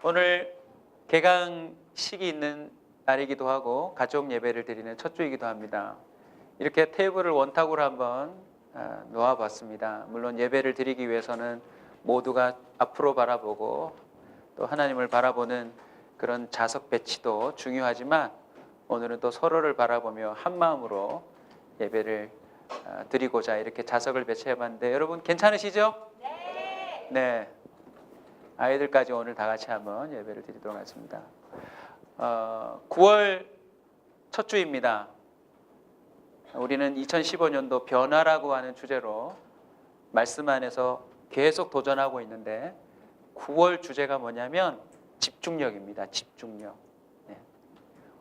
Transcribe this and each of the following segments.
오늘 개강식이 있는 날이기도 하고 가족 예배를 드리는 첫 주이기도 합니다. 이렇게 테이블을 원탁으로 한번 놓아봤습니다. 물론 예배를 드리기 위해서는 모두가 앞으로 바라보고 또 하나님을 바라보는 그런 좌석 배치도 중요하지만 오늘은 또 서로를 바라보며 한 마음으로 예배를 드리고자 이렇게 좌석을 배치해봤는데 여러분 괜찮으시죠? 네. 아이들까지 오늘 다 같이 한번 예배를 드리도록 하겠습니다. 9월 첫 주입니다. 우리는 2015년도 변화라고 하는 주제로 말씀 안에서 계속 도전하고 있는데 9월 주제가 뭐냐면 집중력입니다. 집중력. 네.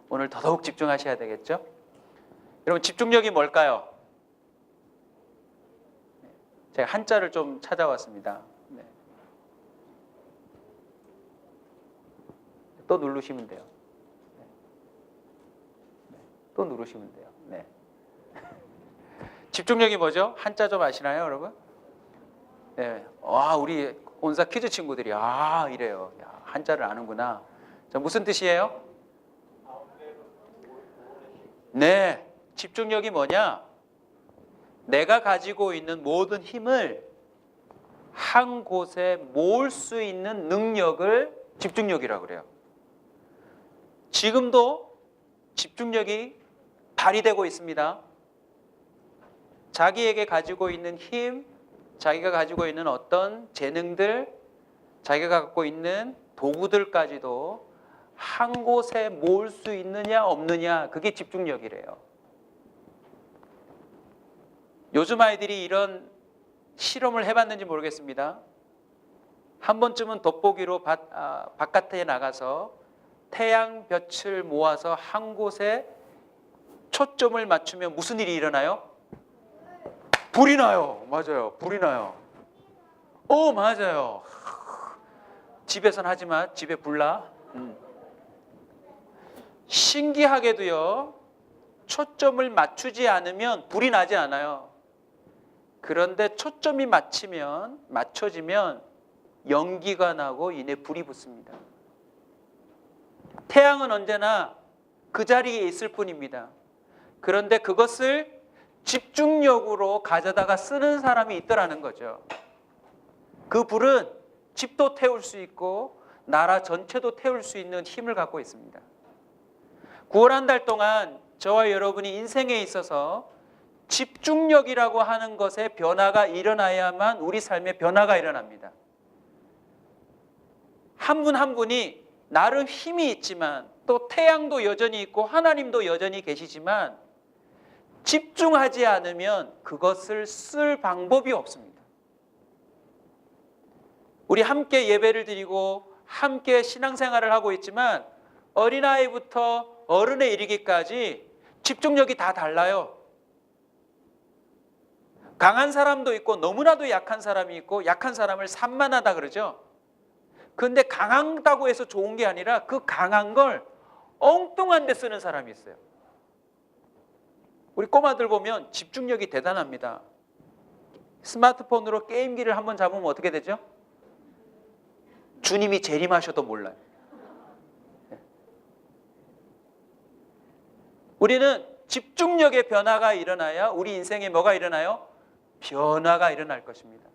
오늘 더더욱 집중하셔야 되겠죠? 여러분 집중력이 뭘까요? 제가 한자를 좀 찾아왔습니다. 네. 또 누르시면 돼요. 네. 또 누르시면 돼요. 네. 집중력이 뭐죠? 한자 좀 아시나요, 여러분? 네. 와, 우리 온사 퀴즈 친구들이 이래요. 야, 한자를 아는구나. 자, 무슨 뜻이에요? 네. 집중력이 뭐냐? 내가 가지고 있는 모든 힘을 한 곳에 모을 수 있는 능력을 집중력이라고 그래요. 지금도 집중력이 발휘되고 있습니다. 자기에게 가지고 있는 힘, 자기가 가지고 있는 어떤 재능들, 자기가 갖고 있는 도구들까지도 한 곳에 모을 수 있느냐 없느냐, 그게 집중력이래요. 요즘 아이들이 이런 실험을 해봤는지 모르겠습니다. 한 번쯤은 돋보기로 바깥에 나가서 태양, 볕을 모아서 한 곳에 초점을 맞추면 무슨 일이 일어나요? 불이 나요. 맞아요. 불이 나요. 맞아요. 집에선 하지만 집에 불나. 신기하게도요. 초점을 맞추지 않으면 불이 나지 않아요. 그런데 초점이 맞춰지면 연기가 나고 이내 불이 붙습니다. 태양은 언제나 그 자리에 있을 뿐입니다. 그런데 그것을 집중력으로 가져다가 쓰는 사람이 있더라는 거죠. 그 불은 집도 태울 수 있고 나라 전체도 태울 수 있는 힘을 갖고 있습니다. 9월 한 달 동안 저와 여러분이 인생에 있어서 집중력이라고 하는 것에 변화가 일어나야만 우리 삶에 변화가 일어납니다. 한 분 한 분이 나름 힘이 있지만 또 태양도 여전히 있고 하나님도 여전히 계시지만 집중하지 않으면 그것을 쓸 방법이 없습니다. 우리 함께 예배를 드리고 함께 신앙생활을 하고 있지만 어린아이부터 어른에 이르기까지 집중력이 다 달라요. 강한 사람도 있고 너무나도 약한 사람이 있고 약한 사람을 산만하다 그러죠. 그런데 강하다고 해서 좋은 게 아니라 그 강한 걸 엉뚱한 데 쓰는 사람이 있어요. 우리 꼬마들 보면 집중력이 대단합니다. 스마트폰으로 게임기를 한번 잡으면 어떻게 되죠? 주님이 재림하셔도 몰라요. 우리는 집중력의 변화가 일어나야 우리 인생에 뭐가 일어나요? 변화가 일어날 것입니다.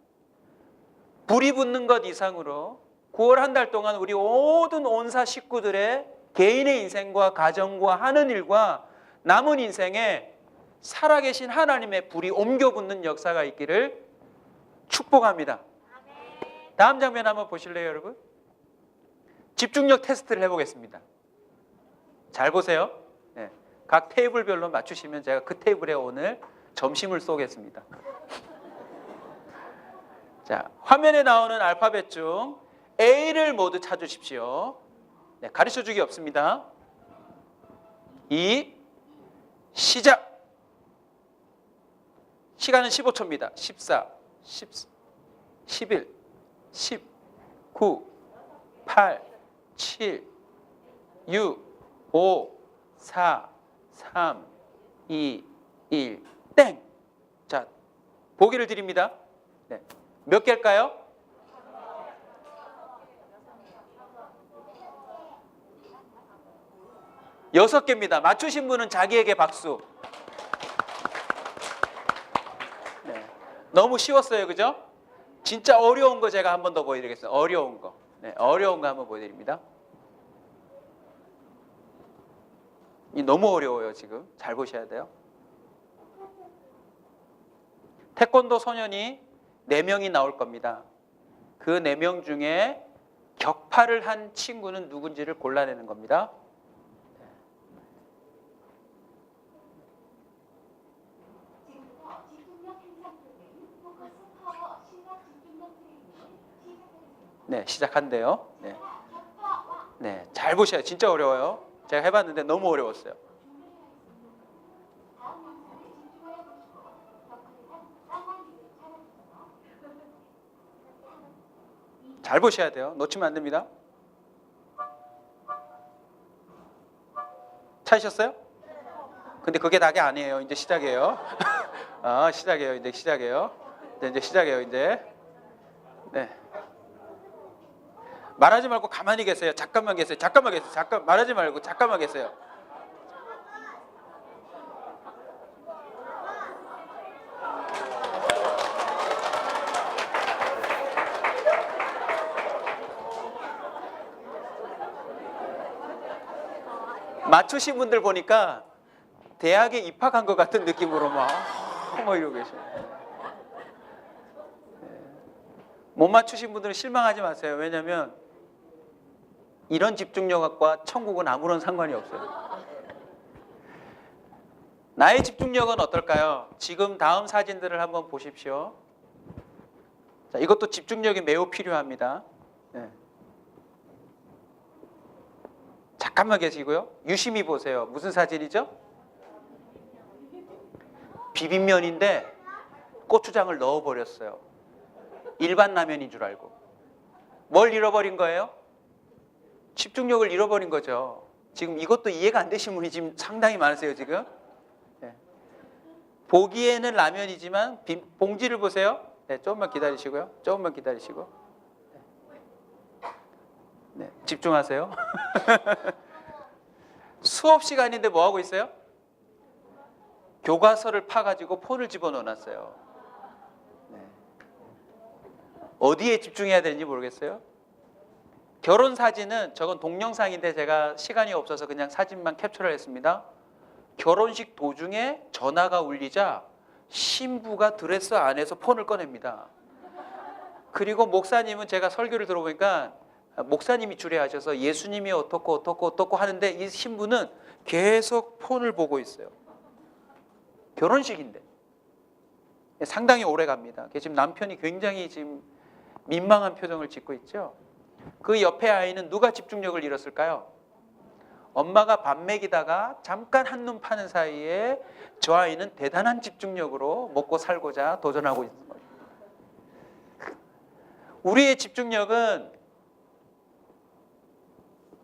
불이 붙는 것 이상으로 9월 한 달 동안 우리 모든 온사 식구들의 개인의 인생과 가정과 하는 일과 남은 인생에 살아계신 하나님의 불이 옮겨 붙는 역사가 있기를 축복합니다. 다음 장면 한번 보실래요, 여러분? 집중력 테스트를 해보겠습니다. 잘 보세요. 네. 각 테이블별로 맞추시면 제가 그 테이블에 오늘 점심을 쏘겠습니다. 자, 화면에 나오는 알파벳 중 A를 모두 찾으십시오. 네, 가르쳐주기 없습니다. 2, 시작! 시간은 15초입니다. 14, 11, 10, 9, 8, 7, 6, 5, 4, 3, 2, 1, 땡! 자, 보기를 드립니다. 네. 몇 개일까요? 6개입니다. 맞추신 분은 자기에게 박수. 네. 너무 쉬웠어요, 그죠? 진짜 어려운 거 제가 한 번 더 보여드리겠습니다. 어려운 거. 네, 어려운 거 한번 보여드립니다. 이 너무 어려워요, 지금. 잘 보셔야 돼요. 태권도 소년이 4명이 나올 겁니다. 그 4명 중에 격파를 한 친구는 누군지를 골라내는 겁니다. 네, 시작한대요. 네. 네, 잘 보셔요. 진짜 어려워요. 제가 해봤는데 너무 어려웠어요. 잘 보셔야 돼요. 놓치면 안 됩니다. 찾으셨어요? 근데 그게 답이 아니에요. 이제 시작이에요. 시작이에요. 이제 시작이에요. 이제 시작이에요. 이제. 네. 말하지 말고 가만히 계세요. 잠깐만 계세요. 잠깐만 계세요. 잠깐 말하지 말고 잠깐만 계세요. 맞추신 분들 보니까 대학에 입학한 것 같은 느낌으로 막 이러고 계셔요. 못 맞추신 분들은 실망하지 마세요. 왜냐하면 이런 집중력과 천국은 아무런 상관이 없어요. 나의 집중력은 어떨까요? 지금 다음 사진들을 한번 보십시오. 자, 이것도 집중력이 매우 필요합니다. 네. 잠깐만 계시고요. 유심히 보세요. 무슨 사진이죠? 비빔면인데 고추장을 넣어버렸어요. 일반 라면인 줄 알고. 뭘 잃어버린 거예요? 집중력을 잃어버린 거죠. 지금 이것도 이해가 안 되신 분이 지금 상당히 많으세요, 지금. 네. 보기에는 라면이지만 봉지를 보세요. 네, 조금만 기다리시고요. 조금만 기다리시고. 네, 집중하세요. 수업 시간인데 뭐 하고 있어요? 교과서를 파가지고 폰을 집어넣어놨어요. 네. 어디에 집중해야 되는지 모르겠어요. 결혼 사진은 저건 동영상인데 제가 시간이 없어서 그냥 사진만 캡처를 했습니다. 결혼식 도중에 전화가 울리자 신부가 드레스 안에서 폰을 꺼냅니다. 그리고 목사님은 제가 설교를 들어보니까 목사님이 주례하셔서 예수님이 어떻고 하는데 이 신부는 계속 폰을 보고 있어요. 결혼식인데. 상당히 오래 갑니다. 지금 남편이 굉장히 지금 민망한 표정을 짓고 있죠. 그 옆에 아이는 누가 집중력을 잃었을까요? 엄마가 밥 먹이다가 잠깐 한눈 파는 사이에 저 아이는 대단한 집중력으로 먹고 살고자 도전하고 있는 거예요. 우리의 집중력은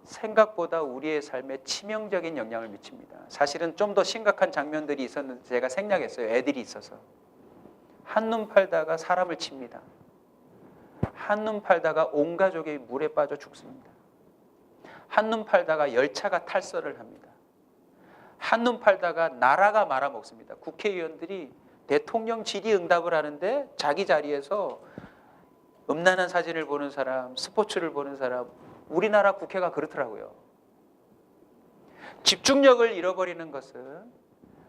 생각보다 우리의 삶에 치명적인 영향을 미칩니다. 사실은 좀 더 심각한 장면들이 있었는데 제가 생략했어요. 애들이 있어서. 한눈 팔다가 사람을 칩니다. 한눈 팔다가 온 가족이 물에 빠져 죽습니다. 한눈 팔다가 열차가 탈선을 합니다. 한눈 팔다가 나라가 말아먹습니다. 국회의원들이 대통령 질의응답을 하는데 자기 자리에서 음란한 사진을 보는 사람, 스포츠를 보는 사람, 우리나라 국회가 그렇더라고요. 집중력을 잃어버리는 것은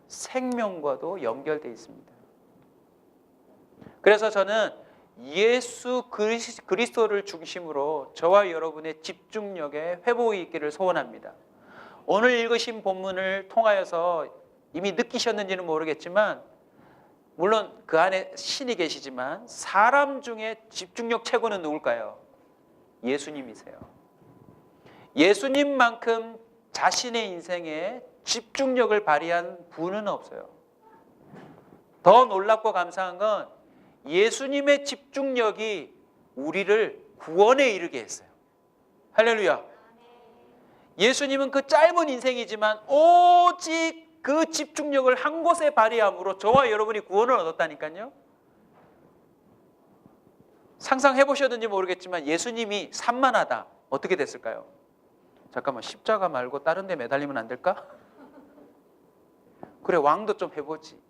생명과도 연결되어 있습니다. 그래서 저는 예수 그리스도를 중심으로 저와 여러분의 집중력에 회복이 있기를 소원합니다. 오늘 읽으신 본문을 통하여서 이미 느끼셨는지는 모르겠지만 물론 그 안에 신이 계시지만 사람 중에 집중력 최고는 누굴까요? 예수님이세요. 예수님만큼 자신의 인생에 집중력을 발휘한 분은 없어요. 더 놀랍고 감사한 건 예수님의 집중력이 우리를 구원에 이르게 했어요. 할렐루야. 예수님은 그 짧은 인생이지만 오직 그 집중력을 한 곳에 발휘함으로 저와 여러분이 구원을 얻었다니까요. 상상해 보셨는지 모르겠지만 예수님이 산만하다. 어떻게 됐을까요? 잠깐만, 십자가 말고 다른 데 매달리면 안 될까? 그래, 왕도 좀 해보지.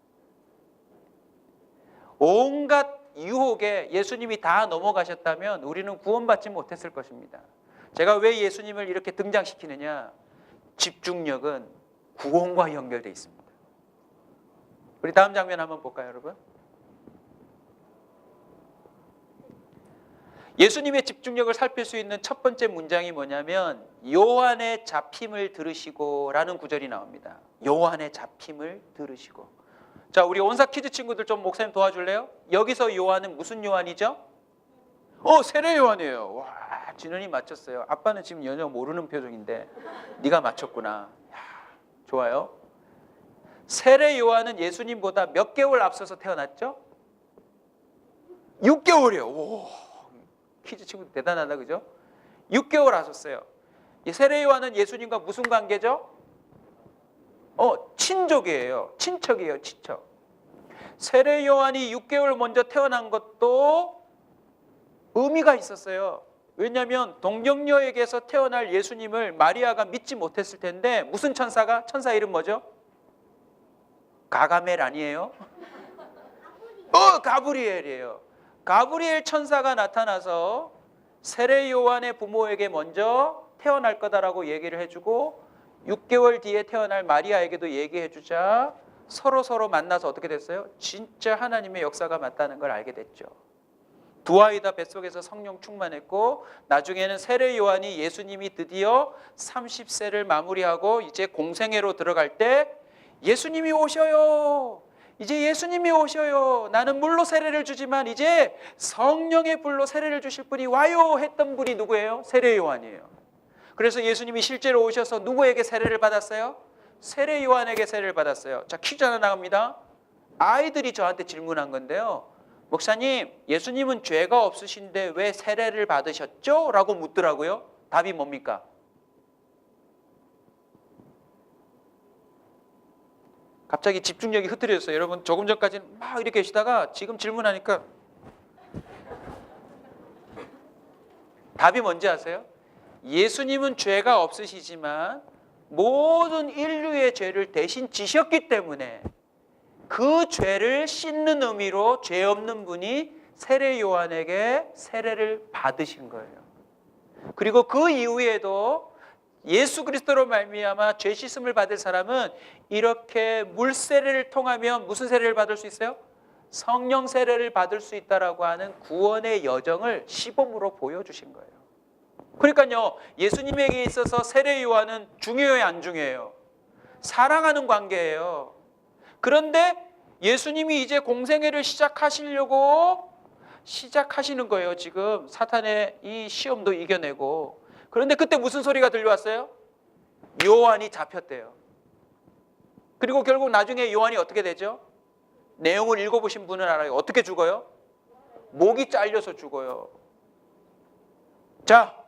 온갖 유혹에 예수님이 다 넘어가셨다면 우리는 구원받지 못했을 것입니다. 제가 왜 예수님을 이렇게 등장시키느냐? 집중력은 구원과 연결되어 있습니다. 우리 다음 장면 한번 볼까요, 여러분? 예수님의 집중력을 살필 수 있는 첫 번째 문장이 뭐냐면 요한의 잡힘을 들으시고 라는 구절이 나옵니다. 요한의 잡힘을 들으시고. 자, 우리 온사 키즈 친구들 좀 목사님 도와줄래요? 여기서 요한은 무슨 요한이죠? 세례 요한이에요. 와, 진원이 맞췄어요. 아빠는 지금 전혀 모르는 표정인데 네가 맞췄구나. 야, 좋아요. 세례 요한은 예수님보다 몇 개월 앞서서 태어났죠? 6개월이요. 오, 키즈 친구 대단하다, 그죠? 6개월 하셨어요. 세례 요한은 예수님과 무슨 관계죠? 친족이에요. 친척이에요, 친척. 세례 요한이 6개월 먼저 태어난 것도 의미가 있었어요. 왜냐하면 동정녀에게서 태어날 예수님을 마리아가 믿지 못했을 텐데 무슨 천사가? 천사 이름 뭐죠? 가가멜 아니에요? 가브리엘이에요. 가브리엘 천사가 나타나서 세례 요한의 부모에게 먼저 태어날 거다라고 얘기를 해주고 6개월 뒤에 태어날 마리아에게도 얘기해 주자 서로 만나서 어떻게 됐어요? 진짜 하나님의 역사가 맞다는 걸 알게 됐죠. 두 아이 다 뱃속에서 성령 충만했고 나중에는 세례 요한이 예수님이 드디어 30세를 마무리하고 이제 공생애로 들어갈 때 예수님이 오셔요. 이제 예수님이 오셔요. 나는 물로 세례를 주지만 이제 성령의 불로 세례를 주실 분이 와요 했던 분이 누구예요? 세례 요한이에요. 그래서 예수님이 실제로 오셔서 누구에게 세례를 받았어요? 세례 요한에게 세례를 받았어요. 자, 퀴즈 하나 나갑니다. 아이들이 저한테 질문한 건데요. 목사님, 예수님은 죄가 없으신데 왜 세례를 받으셨죠? 라고 묻더라고요. 답이 뭡니까? 갑자기 집중력이 흐트러졌어요. 여러분, 조금 전까지는 막 이렇게 계시다가 지금 질문하니까 답이 뭔지 아세요? 예수님은 죄가 없으시지만 모든 인류의 죄를 대신 지셨기 때문에 그 죄를 씻는 의미로 죄 없는 분이 세례 요한에게 세례를 받으신 거예요. 그리고 그 이후에도 예수 그리스도로 말미암아 죄 씻음을 받을 사람은 이렇게 물 세례를 통하면 무슨 세례를 받을 수 있어요? 성령 세례를 받을 수 있다라고 하는 구원의 여정을 시범으로 보여주신 거예요. 그러니까요, 예수님에게 있어서 세례 요한은 중요해요, 안 중요해요? 사랑하는 관계예요. 그런데 예수님이 이제 공생애를 시작하시는 거예요. 지금 사탄의 이 시험도 이겨내고. 그런데 그때 무슨 소리가 들려왔어요? 요한이 잡혔대요. 그리고 결국 나중에 요한이 어떻게 되죠? 내용을 읽어보신 분은 알아요. 어떻게 죽어요? 목이 잘려서 죽어요. 자,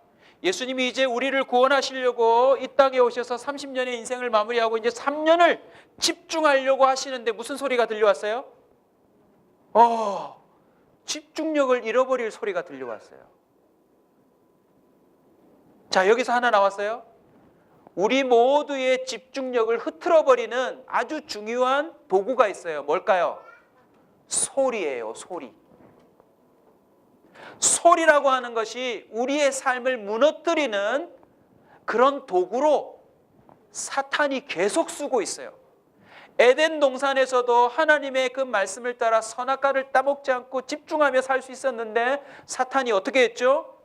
예수님이 이제 우리를 구원하시려고 이 땅에 오셔서 30년의 인생을 마무리하고 이제 3년을 집중하려고 하시는데 무슨 소리가 들려왔어요? 집중력을 잃어버릴 소리가 들려왔어요. 자, 여기서 하나 나왔어요. 우리 모두의 집중력을 흐트러버리는 아주 중요한 도구가 있어요. 뭘까요? 소리예요, 소리. 소리라고 하는 것이 우리의 삶을 무너뜨리는 그런 도구로 사탄이 계속 쓰고 있어요. 에덴 동산에서도 하나님의 그 말씀을 따라 선악과를 따먹지 않고 집중하며 살 수 있었는데 사탄이 어떻게 했죠?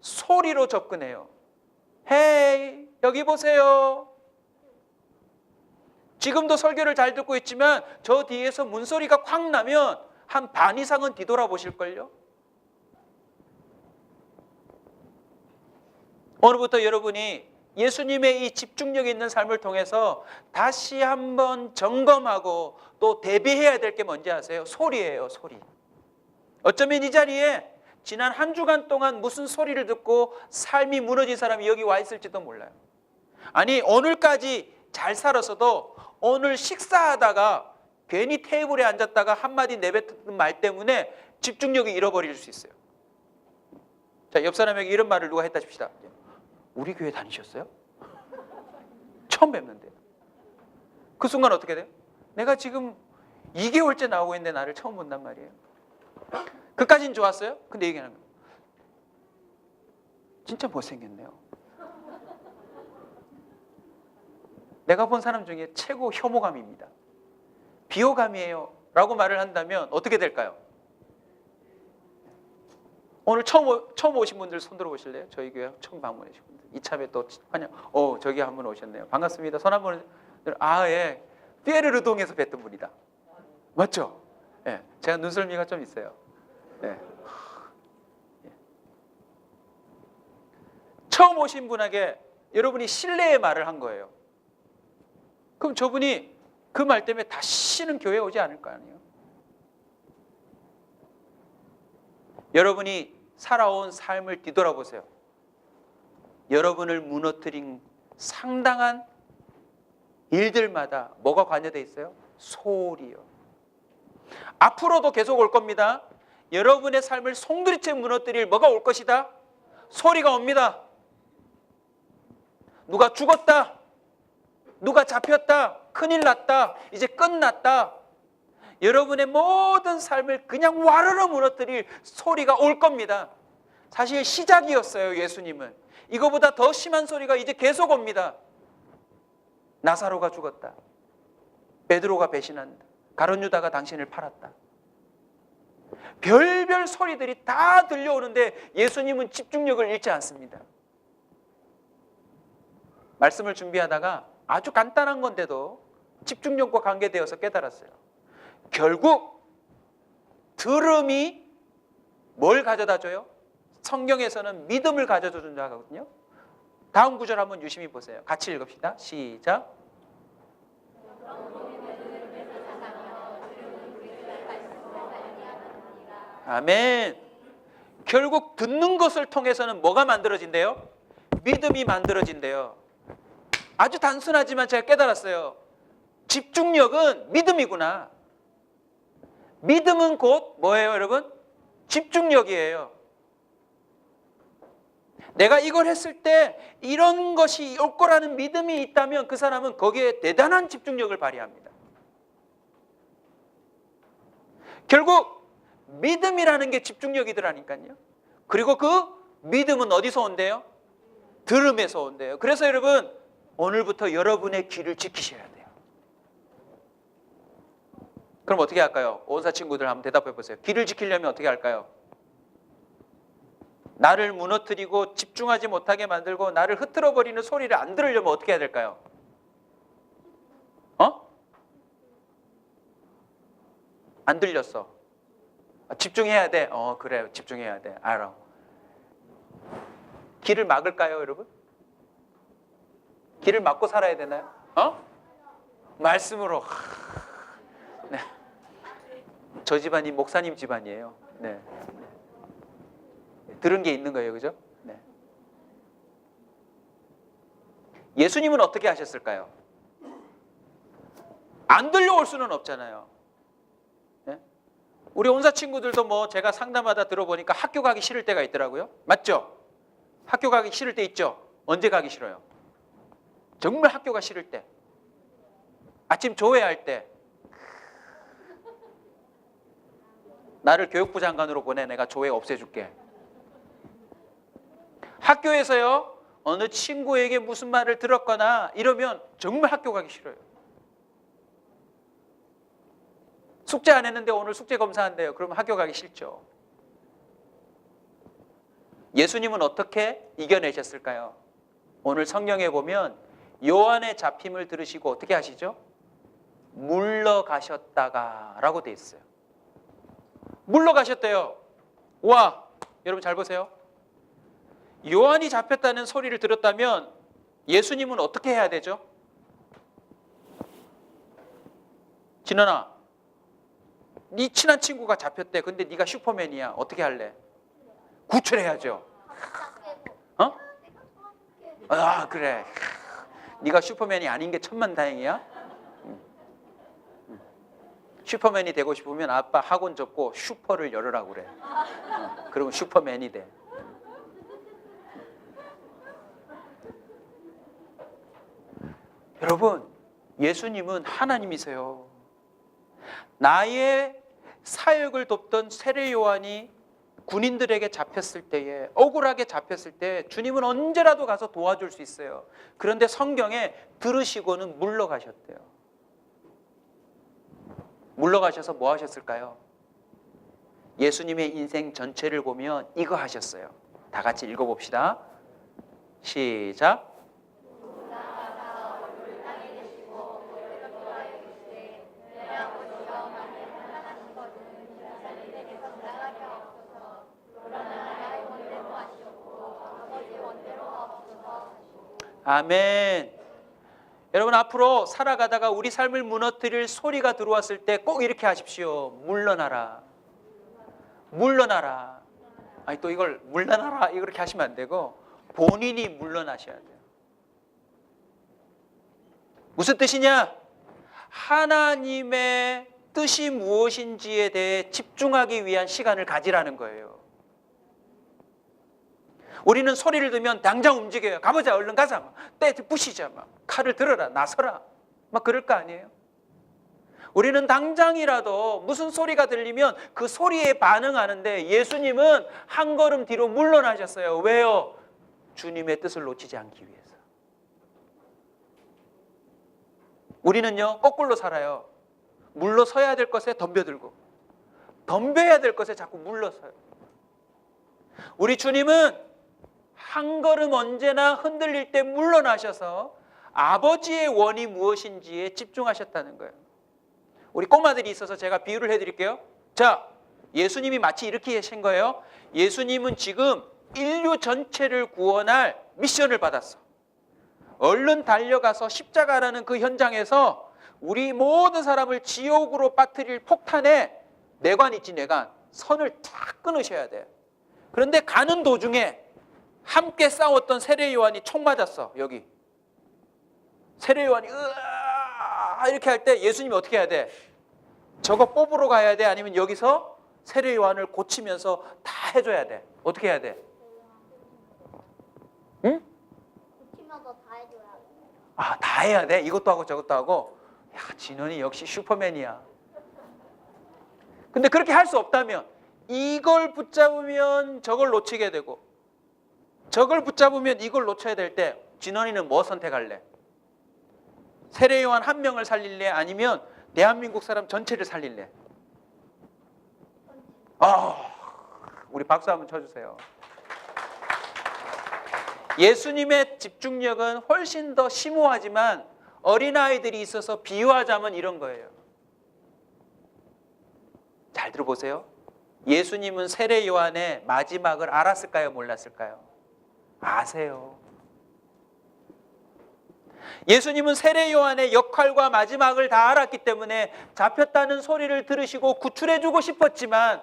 소리로 접근해요. 헤이, 여기 보세요. 지금도 설교를 잘 듣고 있지만 저 뒤에서 문소리가 콱 나면 한 반 이상은 뒤돌아보실걸요? 오늘부터 여러분이 예수님의 이 집중력 있는 삶을 통해서 다시 한번 점검하고 또 대비해야 될 게 뭔지 아세요? 소리예요, 소리. 어쩌면 이 자리에 지난 한 주간 동안 무슨 소리를 듣고 삶이 무너진 사람이 여기 와 있을지도 몰라요. 아니, 오늘까지 잘 살았어도 오늘 식사하다가 괜히 테이블에 앉았다가 한마디 내뱉은 말 때문에 집중력이 잃어버릴 수 있어요. 자, 옆 사람에게 이런 말을 누가 했다 칩시다. 우리 교회 다니셨어요? 처음 뵙는데요. 그 순간 어떻게 돼요? 내가 지금 2개월째 나오고 있는데 나를 처음 본단 말이에요. 그까진 좋았어요? 근데 얘기하는 거예요. 진짜 못생겼네요. 내가 본 사람 중에 최고 혐오감입니다. 비호감이에요 라고 말을 한다면 어떻게 될까요? 오늘 처음 오신 분들 손 들어보실래요? 저희 교회 처음 방문해 주신 분들. 이참에 또 환영. 저기 한 분 오셨네요. 반갑습니다. 손 한번. 예. 피에르르동에서 뵀던 분이다. 맞죠? 예. 제가 눈썰미가 좀 있어요. 예. 처음 오신 분에게 여러분이 신뢰의 말을 한 거예요. 그럼 저분이 그 말 때문에 다시는 교회에 오지 않을 거 아니에요. 여러분이 살아온 삶을 뒤돌아보세요. 여러분을 무너뜨린 상당한 일들마다 뭐가 관여되어 있어요? 소리요. 앞으로도 계속 올 겁니다. 여러분의 삶을 송두리째 무너뜨릴 뭐가 올 것이다? 소리가 옵니다. 누가 죽었다. 누가 잡혔다. 큰일 났다. 이제 끝났다. 여러분의 모든 삶을 그냥 와르르 무너뜨릴 소리가 올 겁니다. 사실 시작이었어요. 예수님은. 이거보다 더 심한 소리가 이제 계속 옵니다. 나사로가 죽었다. 베드로가 배신한다. 가룟 유다가 당신을 팔았다. 별별 소리들이 다 들려오는데 예수님은 집중력을 잃지 않습니다. 말씀을 준비하다가 아주 간단한 건데도 집중력과 관계되어서 깨달았어요. 결국 들음이 뭘 가져다 줘요? 성경에서는 믿음을 가져다 준다거든요. 다음 구절 한번 유심히 보세요. 같이 읽읍시다. 시작. 아멘. 결국 듣는 것을 통해서는 뭐가 만들어진대요? 믿음이 만들어진대요. 아주 단순하지만 제가 깨달았어요. 집중력은 믿음이구나. 믿음은 곧 뭐예요, 여러분? 집중력이에요. 내가 이걸 했을 때 이런 것이 올 거라는 믿음이 있다면 그 사람은 거기에 대단한 집중력을 발휘합니다. 결국 믿음이라는 게 집중력이더라니까요. 그리고 그 믿음은 어디서 온대요? 들음에서 온대요. 그래서 여러분 오늘부터 여러분의 귀를 지키셔야 돼요. 그럼 어떻게 할까요? 온사 친구들 한번 대답해 보세요. 귀를 지키려면 어떻게 할까요? 나를 무너뜨리고 집중하지 못하게 만들고 나를 흐트러버리는 소리를 안 들으려면 어떻게 해야 될까요? 안 들렸어. 집중해야 돼. 그래, 집중해야 돼. 알아. 귀를 막을까요, 여러분? 귀를 막고 살아야 되나요? 말씀으로. 네. 저 집안이 목사님 집안이에요. 네. 들은 게 있는 거예요, 그죠? 네. 예수님은 어떻게 하셨을까요? 안 들려올 수는 없잖아요. 네? 우리 온사 친구들도 뭐 제가 상담하다 들어보니까 학교 가기 싫을 때가 있더라고요. 맞죠? 학교 가기 싫을 때 있죠? 언제 가기 싫어요? 정말 학교가 싫을 때. 아침 조회할 때. 나를 교육부 장관으로 보내. 내가 조회 없애줄게. 학교에서요, 어느 친구에게 무슨 말을 들었거나 이러면 정말 학교 가기 싫어요. 숙제 안 했는데 오늘 숙제 검사한대요. 그러면 학교 가기 싫죠. 예수님은 어떻게 이겨내셨을까요? 오늘 성경에 보면 요한의 잡힘을 들으시고 어떻게 하시죠? 물러가셨다가 라고 돼 있어요. 물러가셨대요. 와, 여러분 잘 보세요. 요한이 잡혔다는 소리를 들었다면 예수님은 어떻게 해야 되죠? 진원아, 네 친한 친구가 잡혔대. 근데 네가 슈퍼맨이야. 어떻게 할래? 구출해야죠. 그래. 네가 슈퍼맨이 아닌 게 천만다행이야. 슈퍼맨이 되고 싶으면 아빠 학원 접고 슈퍼를 열으라고 그래. 그러면 슈퍼맨이 돼. 여러분, 예수님은 하나님이세요. 나의 사역을 돕던 세례 요한이 군인들에게 잡혔을 때에, 억울하게 잡혔을 때 주님은 언제라도 가서 도와줄 수 있어요. 그런데 성경에 들으시고는 물러가셨대요. 물러가셔서 뭐 하셨을까요? 예수님의 인생 전체를 보면 이거 하셨어요. 다 같이 읽어봅시다. 시작. 아멘. 여러분, 앞으로 살아가다가 우리 삶을 무너뜨릴 소리가 들어왔을 때 꼭 이렇게 하십시오. 물러나라. 물러나라. 아니, 또 이걸 물러나라 이렇게 하시면 안 되고 본인이 물러나셔야 돼요. 무슨 뜻이냐? 하나님의 뜻이 무엇인지에 대해 집중하기 위한 시간을 가지라는 거예요. 우리는 소리를 들으면 당장 움직여요. 가보자, 얼른 가자. 때 부시자, 막 칼을 들어라, 나서라, 막 그럴 거 아니에요. 우리는 당장이라도 무슨 소리가 들리면 그 소리에 반응하는데 예수님은 한 걸음 뒤로 물러나셨어요. 왜요? 주님의 뜻을 놓치지 않기 위해서. 우리는요, 거꾸로 살아요. 물러서야 될 것에 덤벼들고 덤벼야 될 것에 자꾸 물러서요. 우리 주님은 한 걸음 언제나 흔들릴 때 물러나셔서 아버지의 원이 무엇인지에 집중하셨다는 거예요. 우리 꼬마들이 있어서 제가 비유를 해드릴게요. 자, 예수님이 마치 이렇게 하신 거예요. 예수님은 지금 인류 전체를 구원할 미션을 받았어. 얼른 달려가서 십자가라는 그 현장에서 우리 모든 사람을 지옥으로 빠뜨릴 폭탄에 내관 있지, 내관. 선을 탁 끊으셔야 돼. 그런데 가는 도중에 함께 싸웠던 세례 요한이 총 맞았어. 여기 세례 요한이 으아 이렇게 할 때 예수님이 어떻게 해야 돼? 저거 뽑으러 가야 돼? 아니면 여기서 세례 요한을 고치면서 다 해줘야 돼? 어떻게 해야 돼? 응? 고치면서 다 해줘야 돼. 아, 다 해야 돼? 이것도 하고 저것도 하고? 야, 진원이 역시 슈퍼맨이야. 근데 그렇게 할 수 없다면 이걸 붙잡으면 저걸 놓치게 되고 저걸 붙잡으면 이걸 놓쳐야 될 때 진원이는 뭐 선택할래? 세례 요한 한 명을 살릴래? 아니면 대한민국 사람 전체를 살릴래? 우리 박수 한번 쳐주세요. 예수님의 집중력은 훨씬 더 심오하지만 어린아이들이 있어서 비유하자면 이런 거예요. 잘 들어보세요. 예수님은 세례 요한의 마지막을 알았을까요? 몰랐을까요? 아세요. 예수님은 세례 요한의 역할과 마지막을 다 알았기 때문에 잡혔다는 소리를 들으시고 구출해주고 싶었지만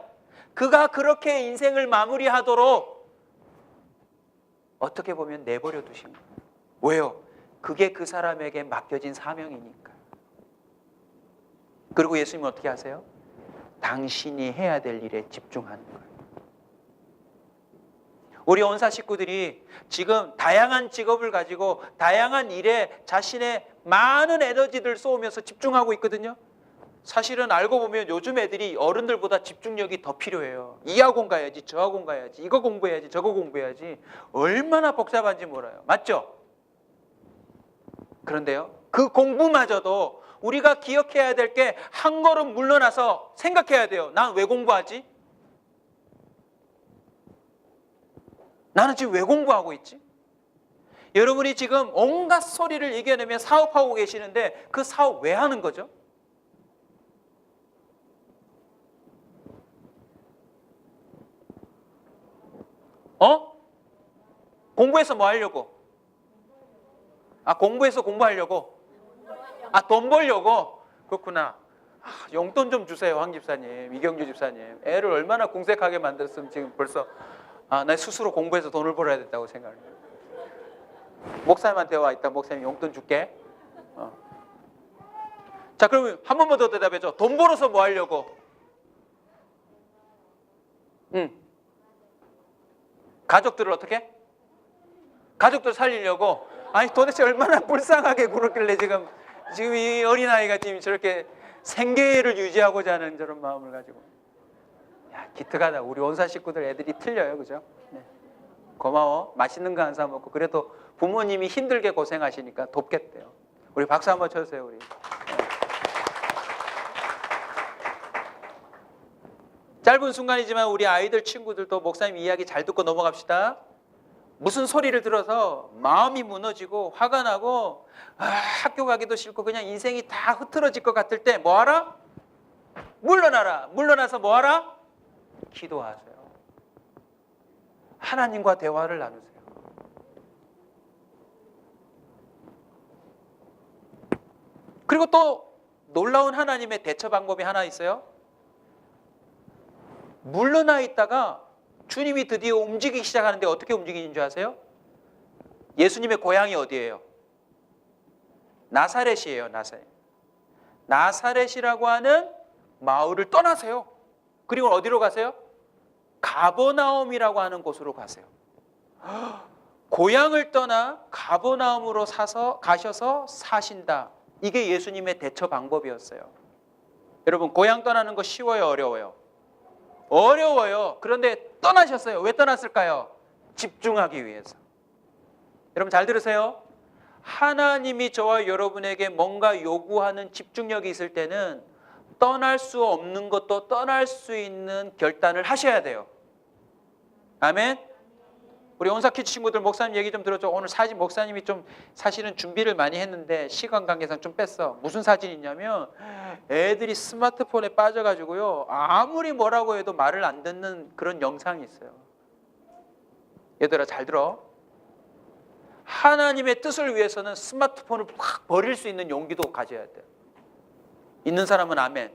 그가 그렇게 인생을 마무리하도록 어떻게 보면 내버려 두신 거예요. 왜요? 그게 그 사람에게 맡겨진 사명이니까. 그리고 예수님은 어떻게 하세요? 당신이 해야 될 일에 집중하는 거예요. 우리 온사 식구들이 지금 다양한 직업을 가지고 다양한 일에 자신의 많은 에너지를 쏟으면서 집중하고 있거든요. 사실은 알고 보면 요즘 애들이 어른들보다 집중력이 더 필요해요. 이 학원 가야지, 저 학원 가야지, 이거 공부해야지, 저거 공부해야지. 얼마나 복잡한지 몰라요. 맞죠? 그런데요, 그 공부마저도 우리가 기억해야 될 게 한 걸음 물러나서 생각해야 돼요. 난 왜 공부하지? 나는 지금 왜 공부하고 있지? 여러분이 지금 온갖 소리를 이겨내며 사업하고 계시는데 그 사업 왜 하는 거죠? 공부해서 뭐 하려고? 공부해서 공부하려고? 돈 벌려고? 그렇구나. 용돈 좀 주세요, 황 집사님, 이경주 집사님. 애를 얼마나 궁색하게 만들었으면 지금 벌써 나 스스로 공부해서 돈을 벌어야 된다고 생각해요. 목사님한테 와 있다. 목사님 용돈 줄게. 자, 그러면 한 번만 더 대답해줘. 돈 벌어서 뭐 하려고? 가족들을 어떻게? 가족들 살리려고? 아니 도대체 얼마나 불쌍하게 굴었길래 지금 이 어린아이가 지금 저렇게 생계를 유지하고자 하는 저런 마음을 가지고. 야, 기특하다. 우리 온사 식구들 애들이 틀려요. 그죠? 네. 고마워. 맛있는 거 한 사 먹고. 그래도 부모님이 힘들게 고생하시니까 돕겠대요. 우리 박수 한번 쳐주세요. 우리. 짧은 순간이지만 우리 아이들 친구들도 목사님 이야기 잘 듣고 넘어갑시다. 무슨 소리를 들어서 마음이 무너지고 화가 나고 학교 가기도 싫고 그냥 인생이 다 흐트러질 것 같을 때 뭐하라? 물러나라. 물러나서 뭐하라? 기도하세요. 하나님과 대화를 나누세요. 그리고 또 놀라운 하나님의 대처 방법이 하나 있어요. 물러나 있다가 주님이 드디어 움직이기 시작하는데 어떻게 움직이는 줄 아세요? 예수님의 고향이 어디예요? 나사렛이에요. 나사렛. 나사렛이라고 하는 마을을 떠나세요. 그리고 어디로 가세요? 가버나움이라고 하는 곳으로 가세요. 고향을 떠나 가버나움으로 가셔서 사신다. 이게 예수님의 대처 방법이었어요. 여러분, 고향 떠나는 거 쉬워요? 어려워요? 어려워요. 그런데 떠나셨어요. 왜 떠났을까요? 집중하기 위해서. 여러분 잘 들으세요. 하나님이 저와 여러분에게 뭔가 요구하는 집중력이 있을 때는 떠날 수 없는 것도 떠날 수 있는 결단을 하셔야 돼요. 아멘. 우리 온사키즈 친구들 목사님 얘기 좀 들어줘. 오늘 사진 목사님이 좀 사실은 준비를 많이 했는데 시간 관계상 좀 뺐어. 무슨 사진이 있냐면 애들이 스마트폰에 빠져가지고요, 아무리 뭐라고 해도 말을 안 듣는 그런 영상이 있어요. 얘들아 잘 들어. 하나님의 뜻을 위해서는 스마트폰을 확 버릴 수 있는 용기도 가져야 돼요. 있는 사람은 아멘.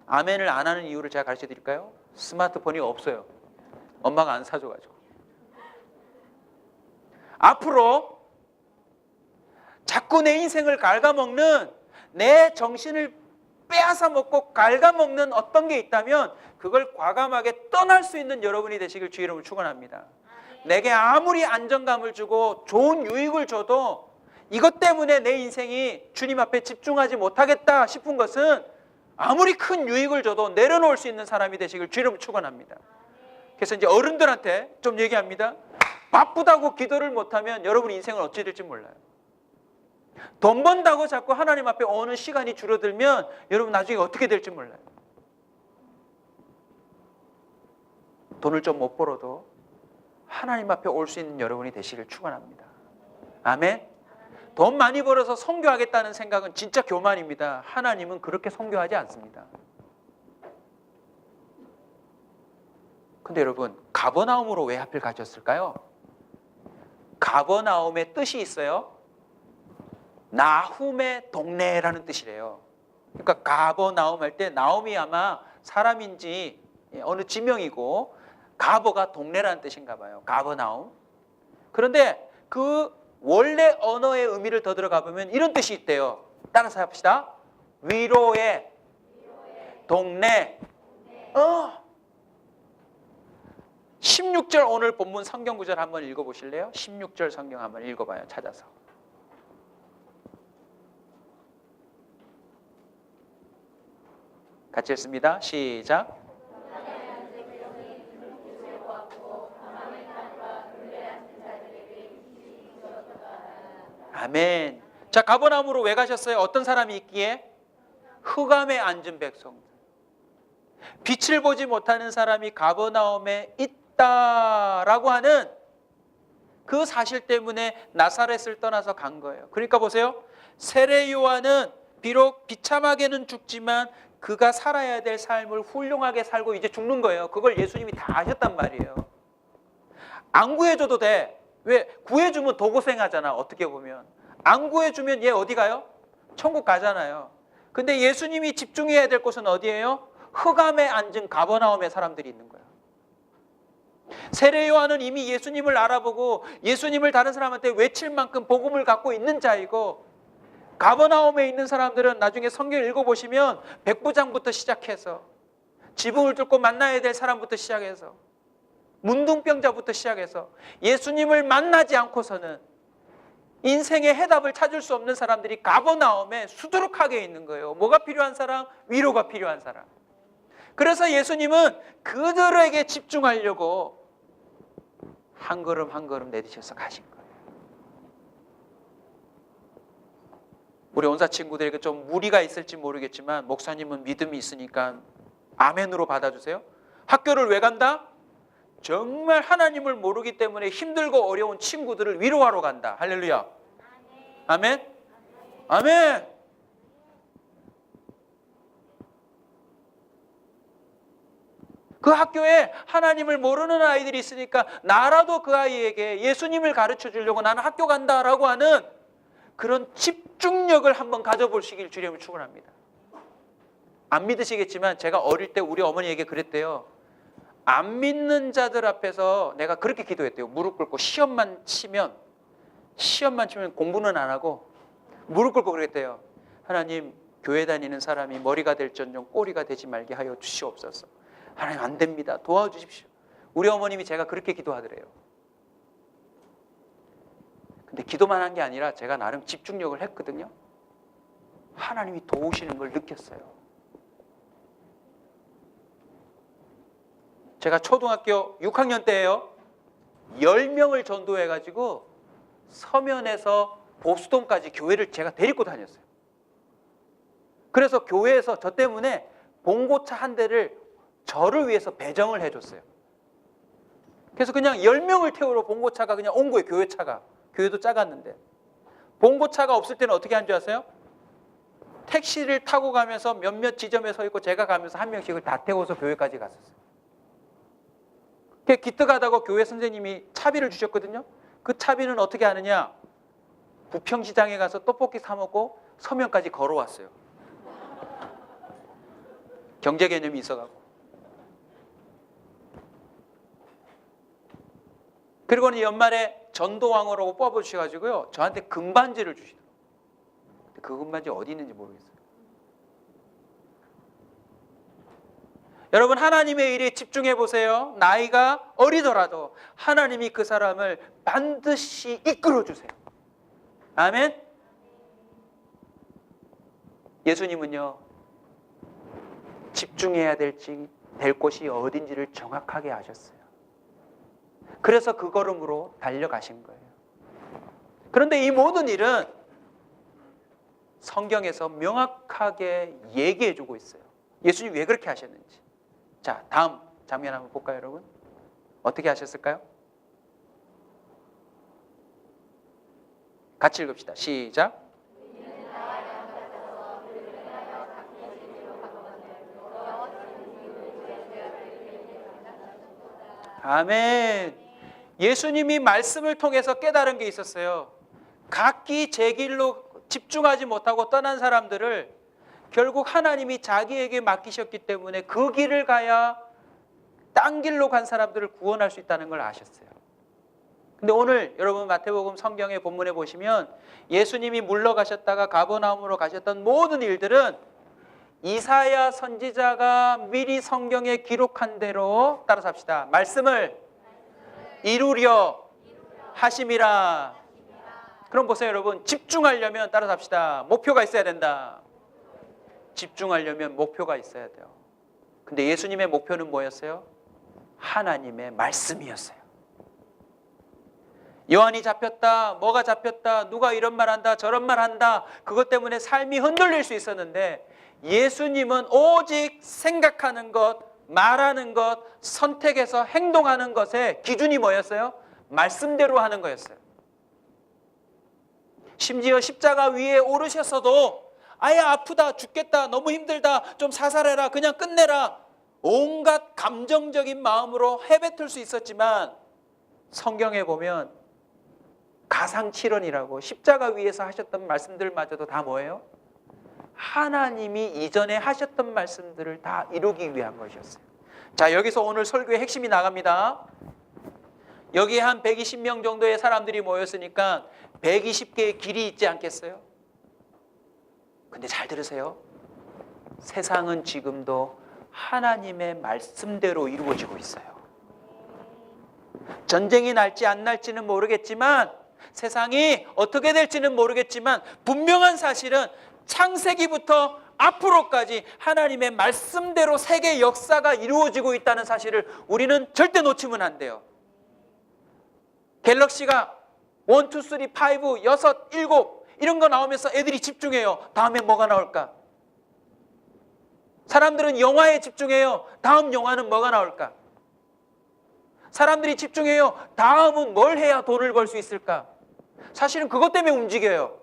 아멘을 안 하는 이유를 제가 가르쳐 드릴까요? 스마트폰이 없어요. 엄마가 안 사줘가지고. 앞으로 자꾸 내 인생을 갉아먹는, 내 정신을 빼앗아 먹고 갉아먹는 어떤 게 있다면 그걸 과감하게 떠날 수 있는 여러분이 되시길 주의 이름으로 축원합니다. 내게 아무리 안정감을 주고 좋은 유익을 줘도 이것 때문에 내 인생이 주님 앞에 집중하지 못하겠다 싶은 것은 아무리 큰 유익을 줘도 내려놓을 수 있는 사람이 되시길 주의 이름으로 축원합니다. 그래서 이제 어른들한테 좀 얘기합니다. 바쁘다고 기도를 못하면 여러분 인생은 어찌 될지 몰라요. 돈 번다고 자꾸 하나님 앞에 오는 시간이 줄어들면 여러분 나중에 어떻게 될지 몰라요. 돈을 좀 못 벌어도 하나님 앞에 올 수 있는 여러분이 되시길 축원합니다. 아멘. 돈 많이 벌어서 선교하겠다는 생각은 진짜 교만입니다. 하나님은 그렇게 선교하지 않습니다. 근데 여러분, 가버나움으로 왜 하필 가셨을까요? 가버나움의 뜻이 있어요. 나훔의 동네라는 뜻이래요. 그러니까 가버나움 할 때 나움이 아마 사람인지 어느 지명이고 가버가 동네라는 뜻인가 봐요. 가버나움. 그런데 그 원래 언어의 의미를 더 들어가 보면 이런 뜻이 있대요. 따라서 합시다. 위로의 동네. 16절 오늘 본문 성경 구절 한번 읽어보실래요? 16절 성경 한번 읽어봐요. 찾아서. 같이 읽습니다. 시작. 아멘. 자, 가버나움으로 왜 가셨어요? 어떤 사람이 있기에? 흑암에 앉은 백성. 빛을 보지 못하는 사람이 가버나움에 있다라고 하는 그 사실 때문에 나사렛을 떠나서 간 거예요. 그러니까 보세요. 세례 요한은 비록 비참하게는 죽지만 그가 살아야 될 삶을 훌륭하게 살고 이제 죽는 거예요. 그걸 예수님이 다 아셨단 말이에요. 안 구해줘도 돼. 왜? 구해주면 더 고생하잖아. 어떻게 보면. 안 구해주면 얘 어디 가요? 천국 가잖아요. 근데 예수님이 집중해야 될 곳은 어디예요? 흑암에 앉은 가버나움의 사람들이 있는 거예요. 세례 요한은 이미 예수님을 알아보고 예수님을 다른 사람한테 외칠 만큼 복음을 갖고 있는 자이고, 가버나움에 있는 사람들은 나중에 성경 읽어보시면 백부장부터 시작해서 지붕을 뚫고 만나야 될 사람부터 시작해서 문둥병자부터 시작해서 예수님을 만나지 않고서는 인생의 해답을 찾을 수 없는 사람들이 가버나움에 수두룩하게 있는 거예요. 뭐가 필요한 사람? 위로가 필요한 사람. 그래서 예수님은 그들에게 집중하려고 한 걸음 한 걸음 내디뎌서 가신 거예요. 우리 온사 친구들에게 좀 무리가 있을지 모르겠지만 목사님은 믿음이 있으니까 아멘으로 받아주세요. 학교를 왜 간다? 정말 하나님을 모르기 때문에 힘들고 어려운 친구들을 위로하러 간다. 할렐루야. 아멘. 아멘. 그 학교에 하나님을 모르는 아이들이 있으니까 나라도 그 아이에게 예수님을 가르쳐 주려고 나는 학교 간다라고 하는 그런 집중력을 한번 가져보시길 주님을 축원합니다. 안 믿으시겠지만 제가 어릴 때 우리 어머니에게 그랬대요. 안 믿는 자들 앞에서 내가 그렇게 기도했대요. 무릎 꿇고 시험만 치면 공부는 안 하고 무릎 꿇고 그랬대요. 하나님, 교회 다니는 사람이 머리가 될전용 꼬리가 되지 말게 하여 주시옵소서. 하나님, 안 됩니다. 도와주십시오. 우리 어머님이 제가 그렇게 기도하더래요. 근데 기도만 한 게 아니라 제가 나름 집중력을 했거든요. 하나님이 도우시는 걸 느꼈어요. 제가 초등학교 6학년 때예요. 10명을 전도해가지고 서면에서 보수동까지 교회를 제가 데리고 다녔어요. 그래서 교회에서 저 때문에 봉고차 한 대를 저를 위해서 배정을 해줬어요. 그래서 그냥 10명을 태우러 봉고차가 그냥 온 거예요. 교회차가. 교회도 작았는데. 봉고차가 없을 때는 어떻게 한 줄 아세요? 택시를 타고 가면서 몇몇 지점에 서 있고 제가 가면서 한 명씩을 다 태워서 교회까지 갔었어요. 기특하다고 교회 선생님이 차비를 주셨거든요. 그 차비는 어떻게 하느냐? 부평시장에 가서 떡볶이 사 먹고 서면까지 걸어왔어요. 경제 개념이 있어가지고. 그리고는 연말에 전도왕으로 뽑아주셔가지고요, 저한테 금반지를 주시더라고요. 그 금반지 어디 있는지 모르겠어요. 여러분, 하나님의 일에 집중해 보세요. 나이가 어리더라도 하나님이 그 사람을 반드시 이끌어 주세요. 아멘. 예수님은요, 집중해야 될 곳이 어딘지를 정확하게 아셨어요. 그래서 그 걸음으로 달려가신 거예요. 그런데 이 모든 일은 성경에서 명확하게 얘기해 주고 있어요. 예수님이 왜 그렇게 하셨는지. 자, 다음 장면 한번 볼까요, 여러분? 어떻게 하셨을까요? 같이 읽읍시다. 시작. 아멘. 예수님이 말씀을 통해서 깨달은 게 있었어요. 각기 제 길로 집중하지 못하고 떠난 사람들을 결국 하나님이 자기에게 맡기셨기 때문에 그 길을 가야 딴 길로 간 사람들을 구원할 수 있다는 걸 아셨어요. 근데 오늘 여러분 마태복음 성경의 본문에 보시면 예수님이 물러가셨다가 가버나움으로 가셨던 모든 일들은 이사야 선지자가 미리 성경에 기록한 대로 따라서 합시다. 말씀을 이루려 하심이라. 그럼 보세요, 여러분. 집중하려면 따라서 합시다. 목표가 있어야 된다. 집중하려면 목표가 있어야 돼요. 근데 예수님의 목표는 뭐였어요? 하나님의 말씀이었어요. 요한이 잡혔다, 뭐가 잡혔다, 누가 이런 말 한다, 저런 말 한다, 그것 때문에 삶이 흔들릴 수 있었는데 예수님은 오직 생각하는 것, 말하는 것, 선택해서 행동하는 것의 기준이 뭐였어요? 말씀대로 하는 거였어요. 심지어 십자가 위에 오르셨어도 아예 아프다, 죽겠다, 너무 힘들다, 좀 사살해라, 그냥 끝내라, 온갖 감정적인 마음으로 해뱉을 수 있었지만 성경에 보면 가상칠언이라고 십자가 위에서 하셨던 말씀들마저도 다 뭐예요? 하나님이 이전에 하셨던 말씀들을 다 이루기 위한 것이었어요. 자, 여기서 오늘 설교의 핵심이 나갑니다. 여기에 한 120명 정도의 사람들이 모였으니까 120개의 길이 있지 않겠어요? 근데 잘 들으세요. 세상은 지금도 하나님의 말씀대로 이루어지고 있어요. 전쟁이 날지 안 날지는 모르겠지만 세상이 어떻게 될지는 모르겠지만 분명한 사실은 창세기부터 앞으로까지 하나님의 말씀대로 세계 역사가 이루어지고 있다는 사실을 우리는 절대 놓치면 안 돼요. 갤럭시가 1, 2, 3, 5, 6, 7 이런 거 나오면서 애들이 집중해요. 다음에 뭐가 나올까? 사람들은 영화에 집중해요. 다음 영화는 뭐가 나올까? 사람들이 집중해요. 다음은 뭘 해야 돈을 벌 수 있을까? 사실은 그것 때문에 움직여요.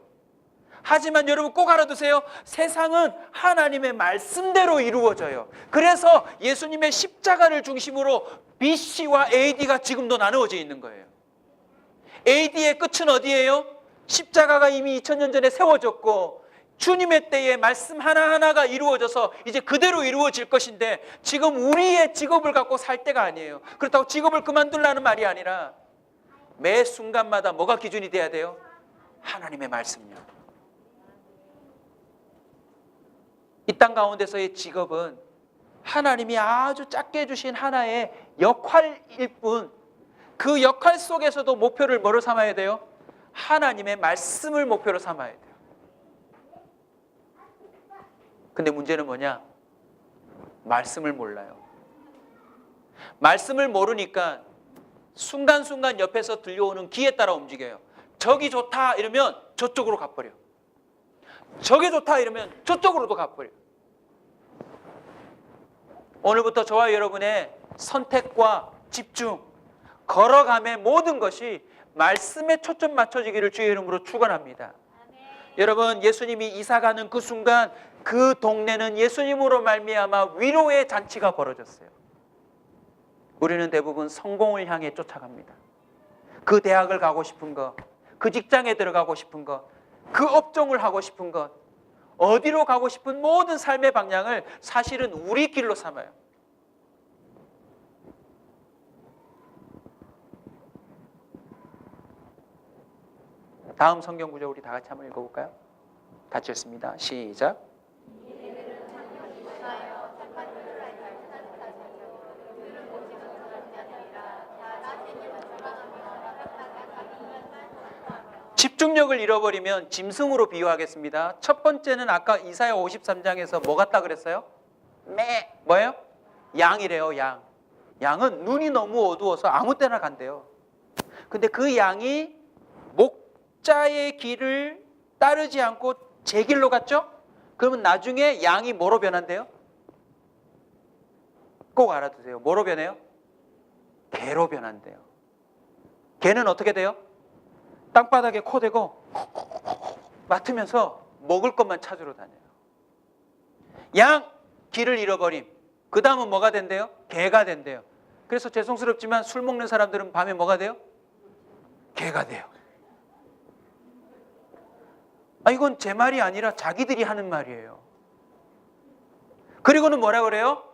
하지만 여러분 꼭 알아두세요. 세상은 하나님의 말씀대로 이루어져요. 그래서 예수님의 십자가를 중심으로 BC와 AD가 지금도 나누어져 있는 거예요. AD의 끝은 어디예요? 십자가가 이미 2000년 전에 세워졌고 주님의 때에 말씀 하나하나가 이루어져서 이제 그대로 이루어질 것인데 지금 우리의 직업을 갖고 살 때가 아니에요. 그렇다고 직업을 그만둘라는 말이 아니라 매 순간마다 뭐가 기준이 돼야 돼요? 하나님의 말씀이요. 이 땅 가운데서의 직업은 하나님이 아주 작게 주신 하나의 역할일 뿐, 그 역할 속에서도 목표를 뭐로 삼아야 돼요? 하나님의 말씀을 목표로 삼아야 돼요. 근데 문제는 뭐냐? 말씀을 몰라요. 말씀을 모르니까 순간순간 옆에서 들려오는 기에 따라 움직여요. 저기 좋다 이러면 저쪽으로 가버려. 저기 좋다 이러면 저쪽으로도 가버려. 오늘부터 저와 여러분의 선택과 집중, 걸어감의 모든 것이 말씀에 초점 맞춰지기를 주의 이름으로 축원합니다. 여러분, 예수님이 이사가는 그 순간 그 동네는 예수님으로 말미암아 위로의 잔치가 벌어졌어요. 우리는 대부분 성공을 향해 쫓아갑니다. 그 대학을 가고 싶은 것, 그 직장에 들어가고 싶은 것, 그 업종을 하고 싶은 것, 어디로 가고 싶은 모든 삶의 방향을 사실은 우리 길로 삼아요. 다음 성경 구절 우리 다 같이 한번 읽어볼까요? 같이 읽습니다. 시작. 집중력을 잃어버리면 짐승으로 비유하겠습니다. 첫 번째는 아까 이사야 53장에서 뭐 같다 그랬어요? 뭐예요? 양이래요. 양. 양은 눈이 너무 어두워서 아무 때나 간대요. 근데 그 양이 목자의 길을 따르지 않고 제 길로 갔죠? 그러면 나중에 양이 뭐로 변한대요? 꼭 알아두세요. 뭐로 변해요? 개로 변한대요. 개는 어떻게 돼요? 땅바닥에 코 대고 맡으면서 먹을 것만 찾으러 다녀요. 양 길을 잃어버림. 그 다음은 뭐가 된대요? 개가 된대요. 그래서 죄송스럽지만 술 먹는 사람들은 밤에 뭐가 돼요? 개가 돼요. 이건 제 말이 아니라 자기들이 하는 말이에요. 그리고는 뭐라 그래요?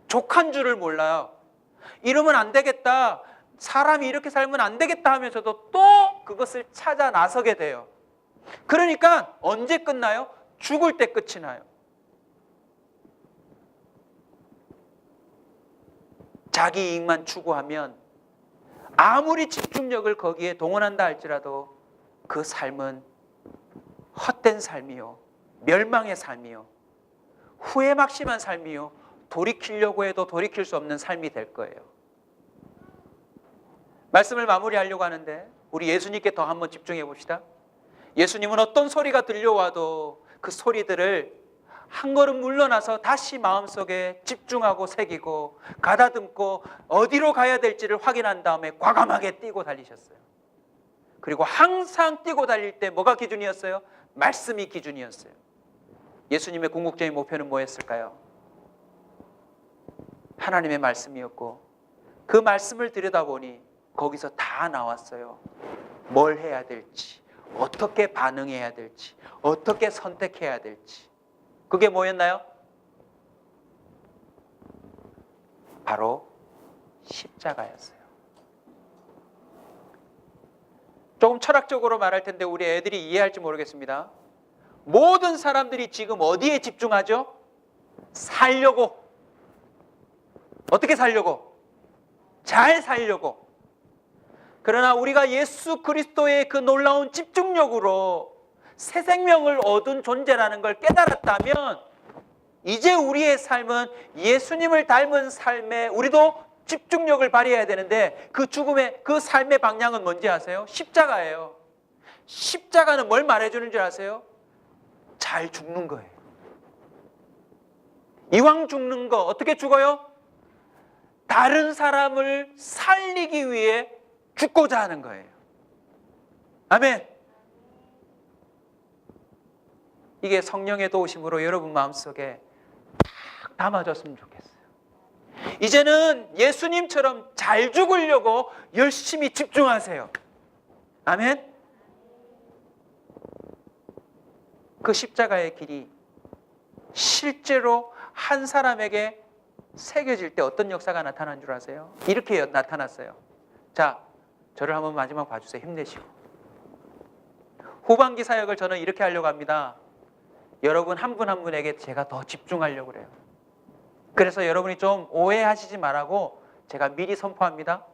족한 줄을 몰라요. 이러면 안 되겠다. 사람이 이렇게 살면 안 되겠다 하면서도 또 그것을 찾아 나서게 돼요. 그러니까 언제 끝나요? 죽을 때 끝이 나요. 자기 이익만 추구하면 아무리 집중력을 거기에 동원한다 할지라도 그 삶은 헛된 삶이요, 멸망의 삶이요, 후회 막심한 삶이요, 돌이키려고 해도 돌이킬 수 없는 삶이 될 거예요. 말씀을 마무리하려고 하는데 우리 예수님께 더 한번 집중해 봅시다. 예수님은 어떤 소리가 들려와도 그 소리들을 한 걸음 물러나서 다시 마음속에 집중하고 새기고 가다듬고 어디로 가야 될지를 확인한 다음에 과감하게 뛰고 달리셨어요. 그리고 항상 뛰고 달릴 때 뭐가 기준이었어요? 말씀이 기준이었어요. 예수님의 궁극적인 목표는 뭐였을까요? 하나님의 말씀이었고 그 말씀을 들여다보니 거기서 다 나왔어요. 뭘 해야 될지, 어떻게 반응해야 될지, 어떻게 선택해야 될지. 그게 뭐였나요? 바로 십자가였어요. 조금 철학적으로 말할 텐데 우리 애들이 이해할지 모르겠습니다. 모든 사람들이 지금 어디에 집중하죠? 살려고. 어떻게 살려고? 잘 살려고. 그러나 우리가 예수 그리스도의 그 놀라운 집중력으로 새 생명을 얻은 존재라는 걸 깨달았다면 이제 우리의 삶은 예수님을 닮은 삶에 우리도 집중력을 발휘해야 되는데 그 죽음의 그 삶의 방향은 뭔지 아세요? 십자가예요. 십자가는 뭘 말해주는 줄 아세요? 잘 죽는 거예요. 이왕 죽는 거 어떻게 죽어요? 다른 사람을 살리기 위해 죽고자 하는 거예요. 아멘. 이게 성령의 도우심으로 여러분 마음속에 딱 담아졌으면 좋겠어요. 이제는 예수님처럼 잘 죽으려고 열심히 집중하세요. 아멘. 그 십자가의 길이 실제로 한 사람에게 새겨질 때 어떤 역사가 나타난 줄 아세요? 이렇게 나타났어요. 자, 저를 한번 마지막 봐주세요. 힘내시고. 후반기 사역을 저는 이렇게 하려고 합니다. 여러분 한 분 한 분에게 제가 더 집중하려고 그래요. 그래서 여러분이 좀 오해하시지 말라고 제가 미리 선포합니다.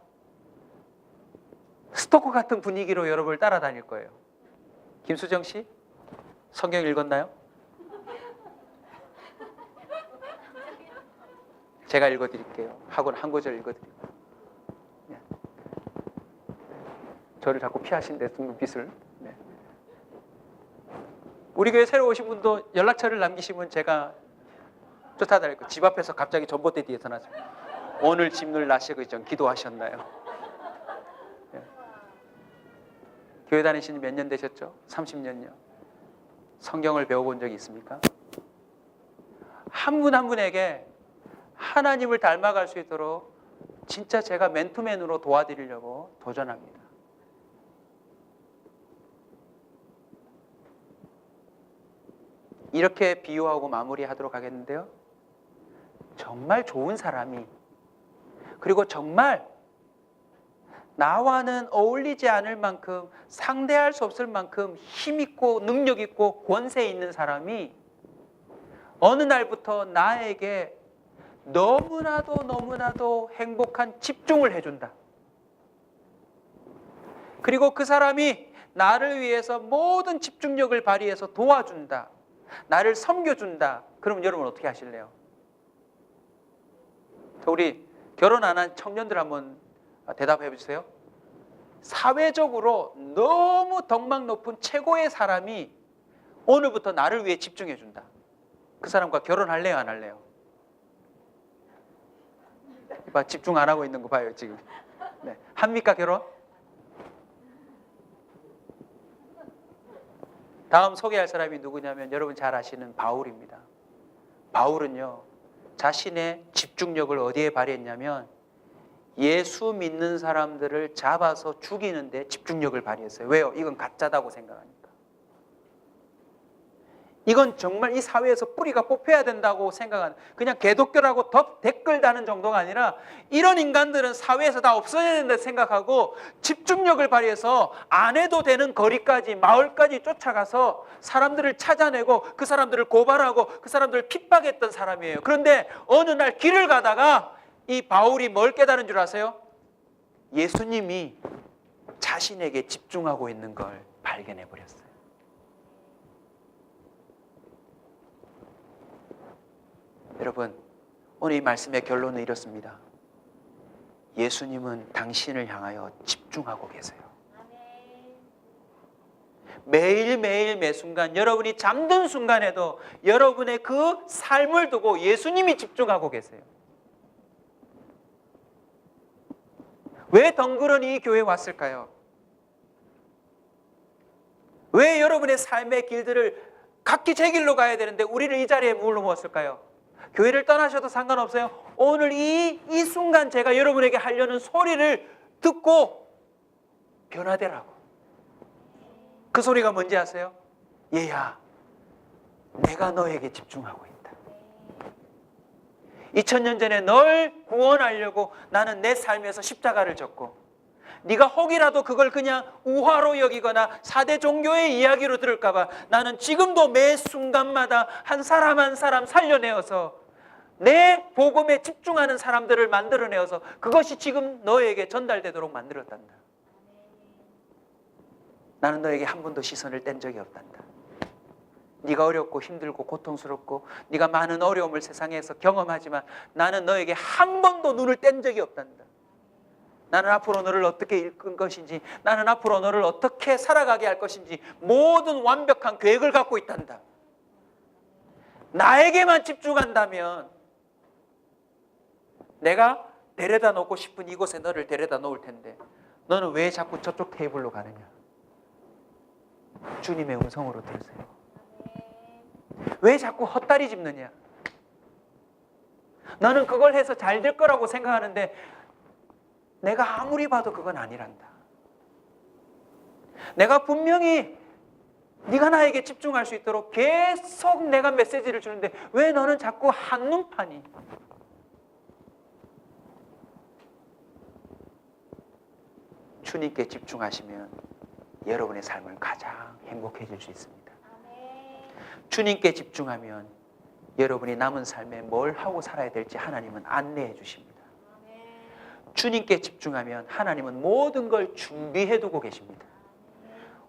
스토커 같은 분위기로 여러분을 따라다닐 거예요. 김수정 씨, 성경 읽었나요? 제가 읽어드릴게요. 학원 한 구절 읽어드릴게요. 네. 저를 자꾸 피하신대, 눈빛을. 네. 우리 교회 새로 오신 분도 연락처를 남기시면 제가 쫓아다닐 거예요. 집 앞에서 갑자기 전봇대 뒤에서 나서 오늘 집을 나시기 전 기도하셨나요? 네. 교회 다니신 지 몇 년 되셨죠? 30년요. 성경을 배워본 적이 있습니까? 한 분 한 분에게 하나님을 닮아갈 수 있도록 진짜 제가 맨투맨으로 도와드리려고 도전합니다. 이렇게 비유하고 마무리하도록 하겠는데요. 정말 좋은 사람이, 그리고 정말 나와는 어울리지 않을 만큼, 상대할 수 없을 만큼 힘있고 능력있고 권세 있는 사람이 어느 날부터 나에게 너무나도 행복한 집중을 해준다. 그리고 그 사람이 나를 위해서 모든 집중력을 발휘해서 도와준다. 나를 섬겨준다. 그러면 여러분 어떻게 하실래요? 우리 결혼 안 한 청년들 한번 대답해 주세요. 사회적으로 너무 덕망 높은 최고의 사람이 오늘부터 나를 위해 집중해 준다. 그 사람과 결혼할래요, 안 할래요? 집중 안 하고 있는 거 봐요, 지금. 네. 합니까, 결혼? 다음 소개할 사람이 누구냐면 여러분 잘 아시는 바울입니다. 바울은요, 자신의 집중력을 어디에 발휘했냐면 예수 믿는 사람들을 잡아서 죽이는데 집중력을 발휘했어요. 왜요? 이건 가짜다고 생각하니까. 이건 정말 이 사회에서 뿌리가 뽑혀야 된다고 생각하는, 그냥 개독교라고 댓글 다는 정도가 아니라 이런 인간들은 사회에서 다 없어져야 된다 생각하고 집중력을 발휘해서 안 해도 되는 거리까지, 마을까지 쫓아가서 사람들을 찾아내고 그 사람들을 고발하고 그 사람들을 핍박했던 사람이에요. 그런데 어느 날 길을 가다가 이 바울이 뭘 깨달은 줄 아세요? 예수님이 자신에게 집중하고 있는 걸 발견해 버렸어요. 여러분, 오늘 이 말씀의 결론은 이렇습니다. 예수님은 당신을 향하여 집중하고 계세요. 매일매일 매순간, 여러분이 잠든 순간에도 여러분의 그 삶을 두고 예수님이 집중하고 계세요. 왜 덩그러니 이 교회에 왔을까요? 왜 여러분의 삶의 길들을 각기 제 길로 가야 되는데 우리를 이 자리에 물러모았을까요? 교회를 떠나셔도 상관없어요. 오늘 이 순간 제가 여러분에게 하려는 소리를 듣고 변화되라고. 그 소리가 뭔지 아세요? 얘야, 내가 너에게 집중하고 있다. 2000년 전에 널 구원하려고 나는 내 삶에서 십자가를 졌고, 네가 혹이라도 그걸 그냥 우화로 여기거나 4대 종교의 이야기로 들을까 봐 나는 지금도 매 순간마다 한 사람 한 사람 살려내어서 내 복음에 집중하는 사람들을 만들어내어서 그것이 지금 너에게 전달되도록 만들었단다. 나는 너에게 한 번도 시선을 뗀 적이 없단다. 네가 어렵고 힘들고 고통스럽고 네가 많은 어려움을 세상에서 경험하지만 나는 너에게 한 번도 눈을 뗀 적이 없단다. 나는 앞으로 너를 어떻게 이끌 것인지, 나는 앞으로 너를 어떻게 살아가게 할 것인지 모든 완벽한 계획을 갖고 있단다. 나에게만 집중한다면 내가 데려다 놓고 싶은 이곳에 너를 데려다 놓을 텐데 너는 왜 자꾸 저쪽 테이블로 가느냐? 주님의 음성으로 들으세요. 왜 자꾸 헛다리 짚느냐? 너는 그걸 해서 잘 될 거라고 생각하는데 내가 아무리 봐도 그건 아니란다. 내가 분명히 네가 나에게 집중할 수 있도록 계속 내가 메시지를 주는데 왜 너는 자꾸 한눈파니? 주님께 집중하시면 여러분의 삶은 가장 행복해질 수 있습니다. 주님께 집중하면 여러분이 남은 삶에 뭘 하고 살아야 될지 하나님은 안내해 주십니다. 주님께 집중하면 하나님은 모든 걸 준비해 두고 계십니다.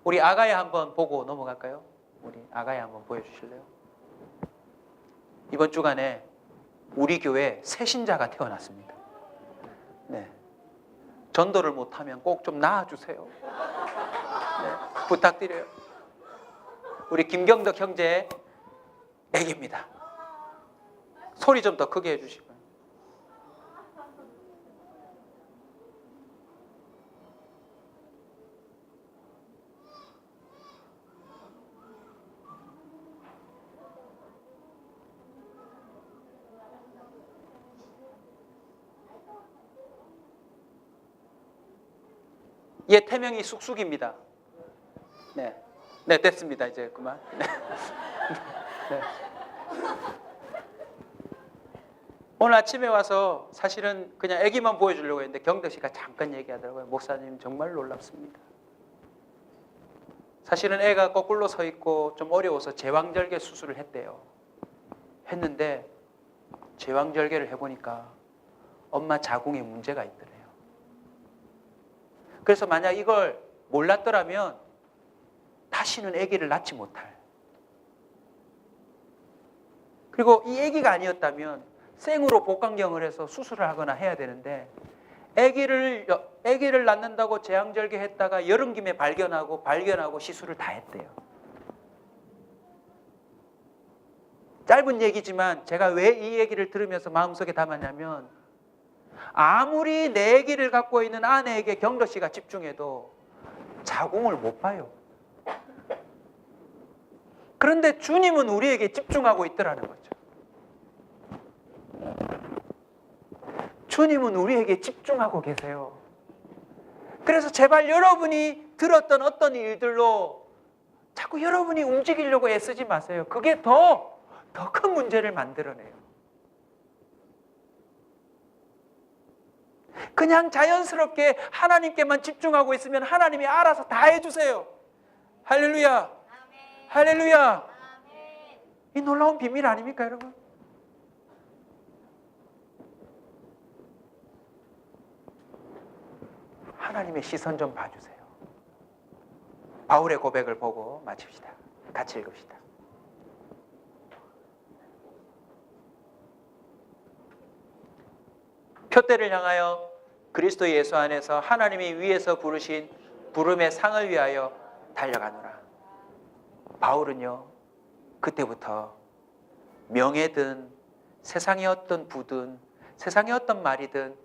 우리 아가야 한번 보고 넘어갈까요? 우리 아가야 한번 보여주실래요? 이번 주간에 우리 교회에 새 신자가 태어났습니다. 네. 전도를 못하면 꼭 좀 낳아주세요. 네, 부탁드려요. 우리 김경덕 형제의 애기입니다. 소리 좀 더 크게 해주시고요. 얘 태명이 쑥쑥입니다. 네. 네, 됐습니다. 이제 그만. 네. 네. 오늘 아침에 와서 사실은 그냥 아기만 보여주려고 했는데 경덕 씨가 잠깐 얘기하더라고요. 목사님 정말 놀랍습니다. 사실은 애가 거꾸로 서 있고 좀 어려워서 제왕절개 수술을 했대요. 했는데 제왕절개를 해보니까 엄마 자궁에 문제가 있더래요. 그래서 만약 이걸 몰랐더라면 다시는 아기를 낳지 못할. 그리고 이 아기가 아니었다면 생으로 복강경을 해서 수술을 하거나 해야 되는데 아기를 낳는다고 제왕절개 했다가 여름김에 발견하고 시술을 다 했대요. 짧은 얘기지만 제가 왜 이 얘기를 들으면서 마음속에 담았냐면 아무리 내 아기를 갖고 있는 아내에게 경덕 씨가 집중해도 자궁을 못 봐요. 그런데 주님은 우리에게 집중하고 있더라는 거죠. 주님은 우리에게 집중하고 계세요. 그래서 제발 여러분이 들었던 어떤 일들로 자꾸 여러분이 움직이려고 애쓰지 마세요. 그게 더 큰 문제를 만들어내요. 그냥 자연스럽게 하나님께만 집중하고 있으면 하나님이 알아서 다 해주세요. 할렐루야. 아멘. 할렐루야. 아멘. 이 놀라운 비밀 아닙니까, 여러분? 하나님의 시선 좀 봐주세요. 바울의 고백을 보고 마칩시다. 같이 읽읍시다. 표대를 향하여 그리스도 예수 안에서 하나님이 위에서 부르신 부름의 상을 위하여 달려가노라. 바울은요, 그때부터 명예든 세상의 어떤 부든 세상의 어떤 말이든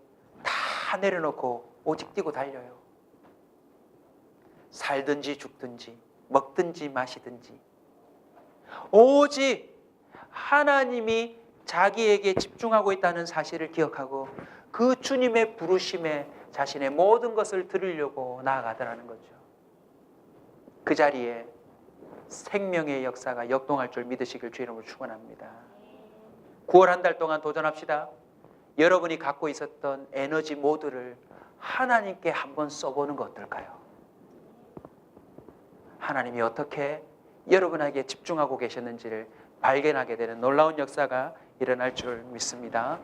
다 내려놓고 오직 뛰고 달려요. 살든지 죽든지 먹든지 마시든지 오직 하나님이 자기에게 집중하고 있다는 사실을 기억하고 그 주님의 부르심에 자신의 모든 것을 드리려고 나아가더라는 거죠. 그 자리에 생명의 역사가 역동할 줄 믿으시길 주 이름으로 축원합니다. 9월 한 달 동안 도전합시다. 여러분이 갖고 있었던 에너지 모두를 하나님께 한번 써보는 거 어떨까요? 하나님이 어떻게 여러분에게 집중하고 계셨는지를 발견하게 되는 놀라운 역사가 일어날 줄 믿습니다.